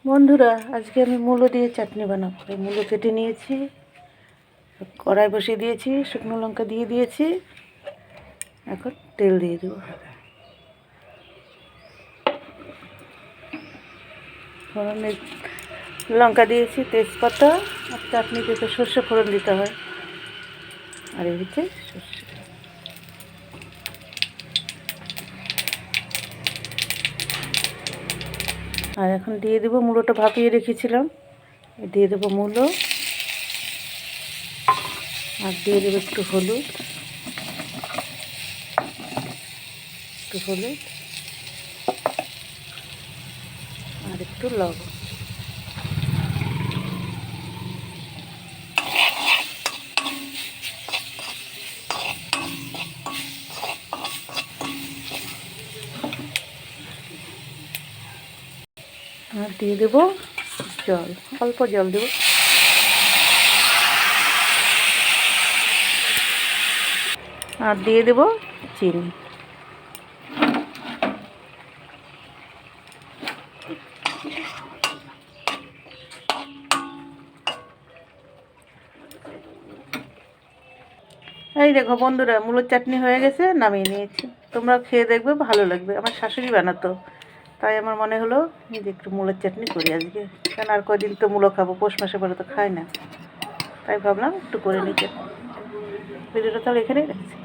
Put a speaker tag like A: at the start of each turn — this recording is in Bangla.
A: বন্ধুরা, আজকে আমি মূলো দিয়ে চাটনি বানাবো। এই মূলো কেটে নিয়েছি, কড়াই বসিয়ে দিয়েছি, শুকনো লঙ্কা দিয়ে দিয়েছি, এখন তেল দিয়ে দেবো। ফোড়নে লঙ্কা দিয়েছি, তেজপাতা, আর চাটনিতে তো সর্ষে ফোড়ন দিতে হয়, আর এর ভিতরে সর্ষে। আর এখন দিয়ে দেবো মূলোটা ভাপিয়ে রেখেছিলাম, দিয়ে দেবো মূলো, আর দিয়ে দেবো একটু হলুদ, আর একটু লবণ। আর দিয়ে দেবো জল, অল্প জল দেবো। আর দিয়ে দেবো চিনি। এই দেখো বন্ধুরা, মূলোর চাটনি হয়ে গেছে, নামিয়ে নিয়েছি। তোমরা খেয়ে দেখবে, ভালো লাগবে। আমার শাশুড়ি বানাতো, তাই আমার মনে হলো যে একটু মূলোর চাটনি করি আজকে। কারণ আর কদিন তো মূলো খাবো, পৌষ মাসে পরে তো খাই না, তাই ভাবলাম একটু করে নিতে। ভিডিওটা তাহলে এখানেই রাখছি।